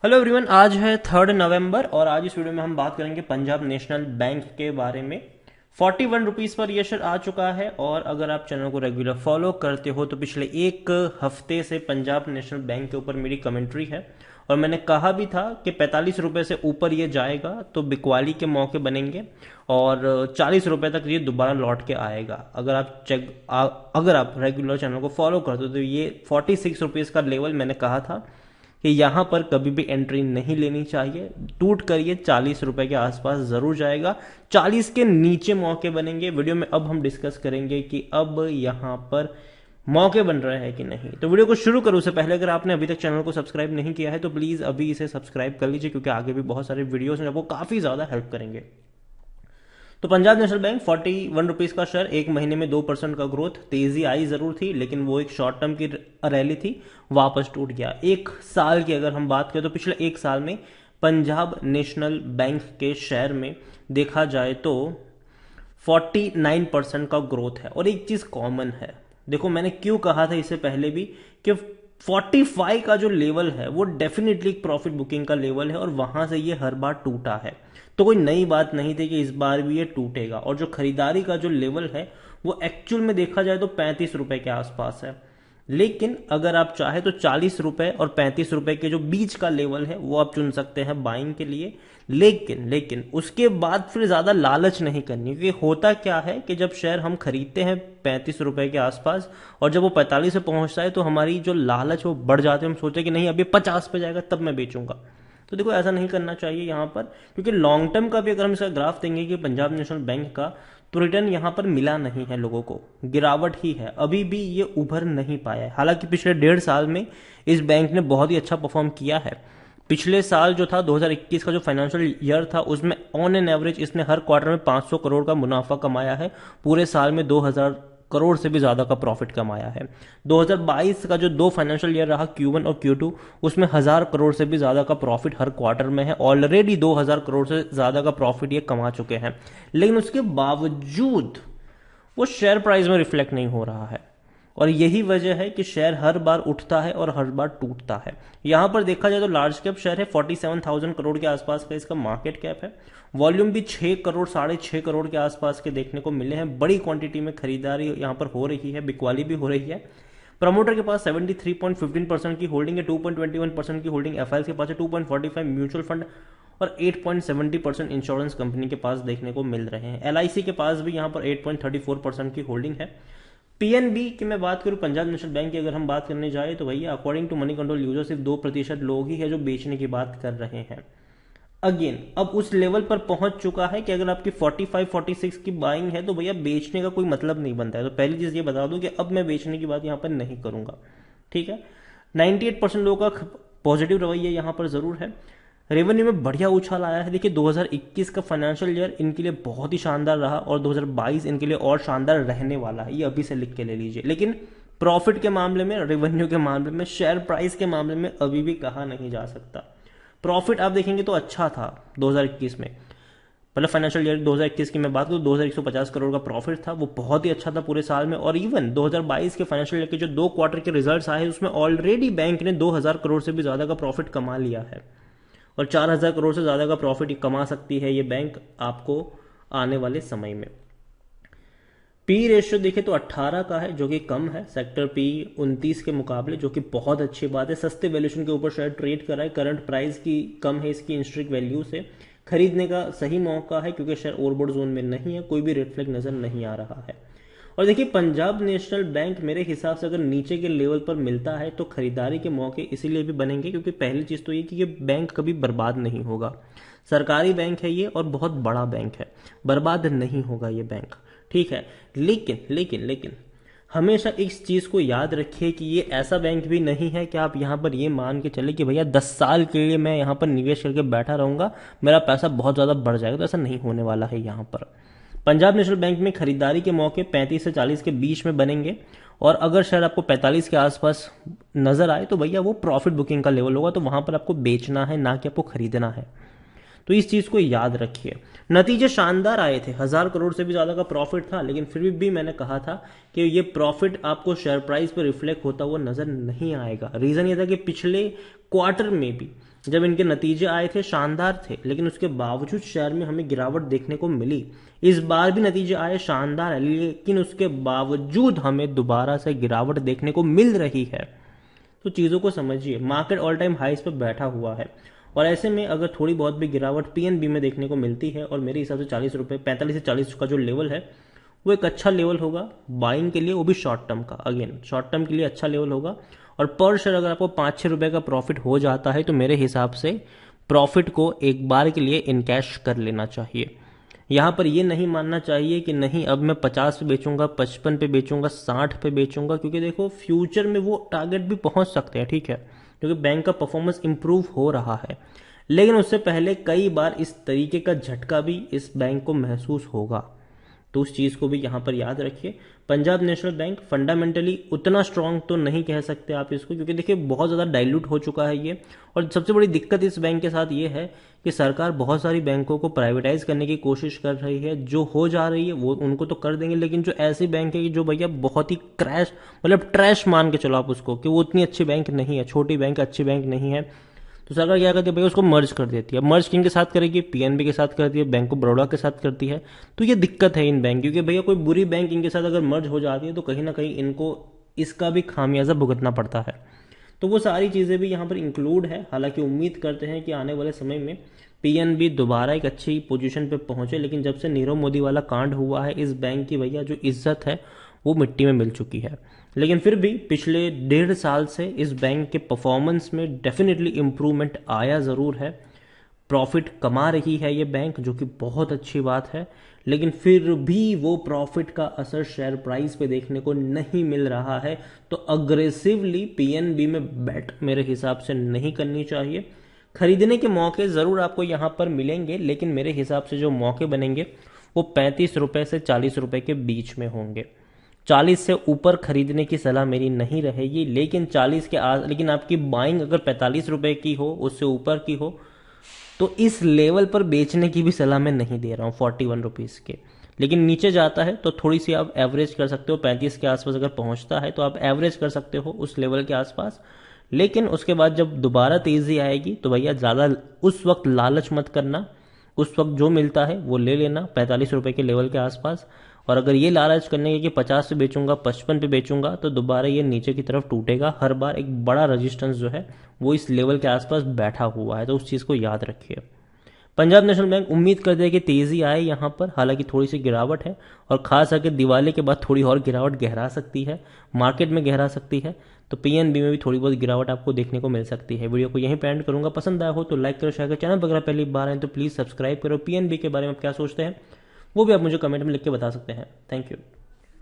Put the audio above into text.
Hello everyone, आज है 3 नवंबर और आज इस वीडियो में हम बात करेंगे पंजाब नेशनल बैंक के बारे में। 41 रुपीज़ पर यह शेयर आ चुका है और अगर आप चैनल को रेगुलर फॉलो करते हो तो पिछले एक हफ्ते से पंजाब नेशनल बैंक के ऊपर मेरी कमेंट्री है और मैंने कहा भी था कि 45 रुपये से ऊपर ये जाएगा तो बिकवाली के मौके बनेंगे और 40 रुपये तक ये दोबारा लौट के आएगा। अगर आप रेगुलर चैनल को फॉलो करते हो तो ये 46 रुपीज़ का लेवल मैंने कहा था कि यहाँ पर कभी भी एंट्री नहीं लेनी चाहिए। टूट कर ये 40 रुपए के आसपास जरूर जाएगा। 40 के नीचे मौके बनेंगे। वीडियो में अब हम डिस्कस करेंगे कि अब यहाँ पर मौके बन रहे हैं कि नहीं। तो वीडियो को शुरू करूँ उससे पहले अगर आपने अभी तक चैनल को सब्सक्राइब नहीं किया है तो प्लीज अभी इसे सब्सक्राइब कर लीजिए, क्योंकि आगे भी बहुत सारे वीडियोस हैं वो काफी ज्यादा हेल्प करेंगे। तो पंजाब नेशनल बैंक 41 रुपीज़ का शेयर, एक महीने में 2% का ग्रोथ, तेजी आई जरूर थी लेकिन वो एक शॉर्ट टर्म की रैली थी, वापस टूट गया। एक साल की अगर हम बात करें तो पिछले एक साल में पंजाब नेशनल बैंक के शेयर में देखा जाए तो 49% का ग्रोथ है। और एक चीज कॉमन है, देखो मैंने क्यों कहा था इससे पहले भी कि 45 का जो लेवल है वो डेफिनेटली एक प्रॉफिट बुकिंग का लेवल है और वहां से ये हर बार टूटा है। तो कोई नई बात नहीं थी कि इस बार भी ये टूटेगा। और जो खरीदारी का जो लेवल है वो एक्चुअल में देखा जाए तो 35 रुपए के आसपास है। लेकिन अगर आप चाहे तो 40 रुपए और 35 रुपए के जो बीच का लेवल है वो आप चुन सकते हैं बाइंग के लिए। लेकिन उसके बाद फिर ज्यादा लालच नहीं करनी, क्योंकि होता क्या है कि जब शेयर हम खरीदते हैं 35 रुपए के आसपास और जब वो 45 पे पहुंचता है तो हमारी जो लालच वो बढ़ जाती है। हम सोचे कि नहीं अभी 50 पे जाएगा तब मैं बेचूंगा। तो देखो ऐसा नहीं करना चाहिए यहाँ पर, क्योंकि लॉन्ग टर्म का भी अगर हम इसका ग्राफ देंगे कि पंजाब नेशनल बैंक का, तो रिटर्न यहाँ पर मिला नहीं है लोगों को, गिरावट ही है, अभी भी ये उभर नहीं पाया है। हालांकि पिछले 1.5 साल में इस बैंक ने बहुत ही अच्छा परफॉर्म किया है। पिछले साल जो था 2021 का जो फाइनेंशियल ईयर था उसमें ऑन एन एवरेज इसने हर क्वार्टर में 500 करोड़ का मुनाफा कमाया है, पूरे साल में 2000 करोड़ से भी ज्यादा का प्रॉफिट कमाया है। 2022 का जो दो फाइनेंशियल ईयर रहा Q1 और Q2 उसमें 1000 करोड़ से भी ज्यादा का प्रॉफिट हर क्वार्टर में है। ऑलरेडी 2000 करोड़ से ज्यादा का प्रॉफिट ये कमा चुके हैं, लेकिन उसके बावजूद वो शेयर प्राइस में रिफ्लेक्ट नहीं हो रहा है। और यही वजह है कि शेयर हर बार उठता है और हर बार टूटता है। यहां पर देखा जाए तो लार्ज कैप शेयर है, 47,000 करोड़ के आसपास का इसका मार्केट कैप है। वॉल्यूम भी 6 करोड़ 6.5 करोड़ के आसपास के देखने को मिले हैं। बड़ी क्वांटिटी में खरीदारी यहां पर हो रही है, बिकवाली भी हो रही है। प्रमोटर के पास 73.15% की होल्डिंग है, 2.21% की होल्डिंग एफआईएल के पास है, 2.45 म्यूचुअल फंड और 8.70% इंश्योरेंस कंपनी के पास देखने को मिल रहे हैं। एलआईसी के पास भी यहां पर 8.34% की होल्डिंग है। पीएनबी की मैं बात करूं, पंजाब नेशनल बैंक की अगर हम बात करने जाए तो भैया according to Moneycontrol user सिर्फ 2% लोग ही है जो बेचने की बात कर रहे हैं। अगेन अब उस लेवल पर पहुंच चुका है कि अगर आपकी 45-46 की बाइंग है तो भैया बेचने का कोई मतलब नहीं बनता है। तो पहली चीज ये बता दूं कि अब मैं बेचने की बात यहां पर नहीं करूंगा, ठीक है। 98% लोगों का पॉजिटिव रवैया यहां पर जरूर है। रेवेन्यू में बढ़िया उछाल आया है। देखिए 2021 का फाइनेंशियल ईयर इनके लिए बहुत ही शानदार रहा और 2022 इनके लिए और शानदार रहने वाला है, ये अभी से लिख के ले लीजिए। लेकिन प्रॉफिट के मामले में, रेवेन्यू के मामले में, शेयर प्राइस के मामले में अभी भी कहा नहीं जा सकता। प्रॉफिट आप देखेंगे तो अच्छा था 2021 में, मतलब फाइनेंशियल ईयर 2021 की मैं बात करूं 2150 करोड़ का प्रॉफिट था, वो बहुत ही अच्छा था पूरे साल में। और इवन 2022 के फाइनेंशियल ईयर के जो 2 क्वार्टर के रिजल्ट्स आए उसमें ऑलरेडी बैंक ने 2000 करोड़ से भी ज्यादा का प्रॉफिट कमा लिया है और 4000 करोड़ से ज्यादा का प्रॉफिट कमा सकती है ये बैंक आपको आने वाले समय में। पी रेशियो देखे तो 18 का है, जो कि कम है सेक्टर पी 29 के मुकाबले, जो कि बहुत अच्छी बात है। सस्ते वैल्यूएशन के ऊपर शेयर ट्रेड कर रहा है, करंट प्राइस की कम है इसकी इंस्ट्रिक वैल्यू से। खरीदने का सही मौका है क्योंकि शेयर ओवरबॉट जोन में नहीं है, कोई भी रेड फ्लैग नजर नहीं आ रहा है। और देखिए पंजाब नेशनल बैंक मेरे हिसाब से अगर नीचे के लेवल पर मिलता है तो खरीदारी के मौके इसीलिए भी बनेंगे क्योंकि पहली चीज तो ये कि ये बैंक कभी बर्बाद नहीं होगा। सरकारी बैंक है ये और बहुत बड़ा बैंक है, बर्बाद नहीं होगा ये बैंक, ठीक है। लेकिन हमेशा इस चीज को याद रखिए कि ये ऐसा बैंक भी नहीं है कि आप यहां पर ये मान के चले कि भैया 10 साल के लिए मैं यहां पर निवेश करके बैठा रहूंगा, मेरा पैसा बहुत ज्यादा बढ़ जाएगा। तो ऐसा नहीं होने वाला है यहां पर। पंजाब नेशनल बैंक में खरीदारी के मौके 35 से 40 के बीच में बनेंगे और अगर शेयर आपको 45 के आसपास नजर आए तो भैया वो प्रॉफिट बुकिंग का लेवल होगा, तो वहां पर आपको बेचना है ना कि आपको खरीदना है। तो इस चीज़ को याद रखिए। नतीजे शानदार आए थे, 1000 करोड़ से भी ज़्यादा का प्रॉफिट था, लेकिन फिर भी मैंने कहा था कि ये प्रॉफिट आपको शेयर प्राइस पर रिफ्लेक्ट होता हुआ नजर नहीं आएगा। रीज़न ये था कि पिछले क्वार्टर में भी जब इनके नतीजे आए थे शानदार थे, लेकिन उसके बावजूद शेयर में हमें गिरावट देखने को मिली। इस बार भी नतीजे आए शानदार है, लेकिन उसके बावजूद हमें दोबारा से गिरावट देखने को मिल रही है। तो चीज़ों को समझिए, मार्केट ऑल टाइम हाइस पर बैठा हुआ है, और ऐसे में अगर थोड़ी बहुत भी गिरावट पीएनबी में देखने को मिलती है, और मेरे हिसाब से 40 रुपये 45 से 40 का जो लेवल है वो एक अच्छा लेवल होगा बाइंग के लिए, वो भी शॉर्ट टर्म का। अगेन शॉर्ट टर्म के लिए अच्छा लेवल होगा। और पर शेयर अगर आपको 5-6 रुपये का प्रॉफिट हो जाता है तो मेरे हिसाब से प्रॉफिट को एक बार के लिए इनकैश कर लेना चाहिए। यहाँ पर ये नहीं मानना चाहिए कि नहीं अब मैं 50 पे बेचूंगा, 55 पे बेचूंगा, 60 पे बेचूंगा, क्योंकि देखो फ्यूचर में वो टारगेट भी पहुंच सकते हैं, ठीक है, क्योंकि बैंक का परफॉर्मेंस इंप्रूव हो रहा है। लेकिन उससे पहले कई बार इस तरीके का झटका भी इस बैंक को महसूस होगा, तो उस चीज़ को भी यहाँ पर याद रखिए। पंजाब नेशनल बैंक फंडामेंटली उतना स्ट्रांग तो नहीं कह सकते आप इसको, क्योंकि देखिए बहुत ज़्यादा डाइल्यूट हो चुका है ये। और सबसे बड़ी दिक्कत इस बैंक के साथ ये है कि सरकार बहुत सारी बैंकों को प्राइवेटाइज करने की कोशिश कर रही है। जो हो जा रही है वो उनको तो कर देंगे, लेकिन जो ऐसी बैंक है कि जो भैया बहुत ही क्रैश, मतलब ट्रैश मान के चलो आप उसको, कि वो उतनी अच्छी बैंक नहीं है, छोटी बैंक, अच्छी बैंक नहीं है, तो सरकार क्या करती है भैया उसको मर्ज कर देती है। मर्ज किन के साथ करेगी? पीएनबी के साथ करती है, बैंक ऑफ बड़ौदा के साथ करती है। तो ये दिक्कत है इन बैंक, क्योंकि भैया कोई बुरी बैंक इनके साथ अगर मर्ज हो जाती है तो कहीं ना कहीं इनको इसका भी खामियाजा भुगतना पड़ता है। तो वो सारी चीज़ें भी यहाँ पर इंक्लूड है। हालांकि उम्मीद करते हैं कि आने वाले समय में पीएनबी दोबारा एक अच्छी पोजीशन पे पहुंचे, लेकिन जब से नीरव मोदी वाला कांड हुआ है इस बैंक की भैया जो इज्जत है वो मिट्टी में मिल चुकी है। लेकिन फिर भी पिछले 1.5 साल से इस बैंक के परफॉर्मेंस में डेफिनेटली इम्प्रूवमेंट आया ज़रूर है। प्रॉफिट कमा रही है ये बैंक, जो कि बहुत अच्छी बात है, लेकिन फिर भी वो प्रॉफिट का असर शेयर प्राइस पे देखने को नहीं मिल रहा है। तो अग्रेसिवली पीएनबी में बेट मेरे हिसाब से नहीं करनी चाहिए। खरीदने के मौके ज़रूर आपको यहाँ पर मिलेंगे, लेकिन मेरे हिसाब से जो मौके बनेंगे वो 35 रुपये से 40 रुपये के बीच में होंगे। 40 से ऊपर खरीदने की सलाह मेरी नहीं रहेगी, लेकिन 40 के लेकिन आपकी बाइंग अगर 45 रुपये की हो, उससे ऊपर की हो, तो इस लेवल पर बेचने की भी सलाह मैं नहीं दे रहा हूँ 41 रुपीज़ के। लेकिन नीचे जाता है तो थोड़ी सी आप एवरेज कर सकते हो, 35 के आसपास अगर पहुँचता है तो आप एवरेज कर सकते हो उस लेवल के आसपास। लेकिन उसके बाद जब दोबारा तेज़ी आएगी तो भैया ज़्यादा उस वक्त लालच मत करना, उस वक्त जो मिलता है वो ले लेना 45 रुपये के लेवल के आसपास। और अगर ये लालच करने के कि 50 पे बेचूंगा, 55 पे बेचूंगा, तो दोबारा ये नीचे की तरफ टूटेगा। हर बार एक बड़ा रेजिस्टेंस जो है वो इस लेवल के आसपास बैठा हुआ है, तो उस चीज़ को याद रखिए। पंजाब नेशनल बैंक उम्मीद करते हैं कि तेज़ी आए यहाँ पर, हालांकि थोड़ी सी गिरावट है, और खास करके दिवाली के बाद थोड़ी और गिरावट गहरा सकती है, मार्केट में गहरा सकती है। तो पीएनबी में भी थोड़ी बहुत गिरावट आपको देखने को मिल सकती है। वीडियो को यहीं पे एंड करूंगा। पसंद आया हो तो लाइक करो, शेयर करो, चैनल पर अगर पहली बार आए तो प्लीज़ सब्सक्राइब करो। पीएनबी के बारे में आप क्या सोचते हैं वो भी आप मुझे कमेंट में लिख के बता सकते हैं। Thank you.